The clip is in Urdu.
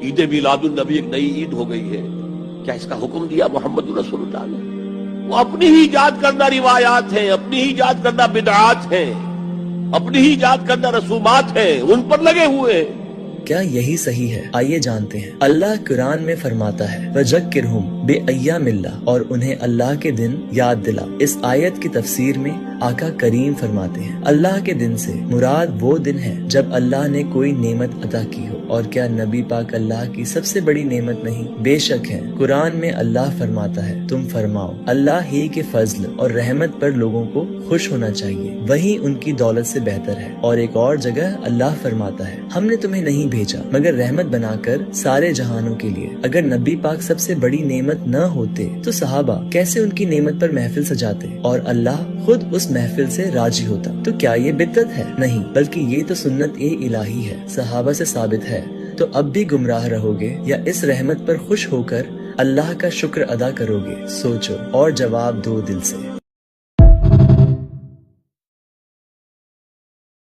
عید میلاد النبی ایک نئی عید ہو گئی ہے، کیا اس کا حکم دیا محمد رسول اللہ نے؟ وہ اپنی ہی ایجاد کردہ روایات ہیں، اپنی ہی ایجاد کردہ بدعات ہیں، اپنی ہی ایجاد کردہ رسومات ہیں، ان پر لگے ہوئے ہیں۔ کیا یہی صحیح ہے؟ آئیے جانتے ہیں۔ اللہ قرآن میں فرماتا ہے وَذَكِّرْهُمْ بِأَيَّامِ اللَّهِ، اور انہیں اللہ کے دن یاد دلا۔ اس آیت کی تفسیر میں آقا کریم فرماتے ہیں اللہ کے دن سے مراد وہ دن ہے جب اللہ نے کوئی نعمت عطا کی ہو، اور کیا نبی پاک اللہ کی سب سے بڑی نعمت نہیں؟ بے شک ہے۔ قرآن میں اللہ فرماتا ہے تم فرماؤ اللہ ہی کے فضل اور رحمت پر لوگوں کو خوش ہونا چاہیے، وہی ان کی دولت سے بہتر ہے۔ اور ایک اور جگہ اللہ فرماتا ہے ہم نے تمہیں نہیں بھیجا مگر رحمت بنا کر سارے جہانوں کے لیے۔ اگر نبی پاک سب سے بڑی نعمت نہ ہوتے تو صحابہ کیسے ان کی نعمت پر محفل سجاتے اور اللہ خود اس محفل سے راضی ہوتا؟ تو کیا یہ بدعت ہے؟ نہیں، بلکہ یہ تو سنت الہی ہے، صحابہ سے ثابت ہے۔ تو اب بھی گمراہ رہو گے یا اس رحمت پر خوش ہو کر اللہ کا شکر ادا کرو گے؟ سوچو اور جواب دو دل سے۔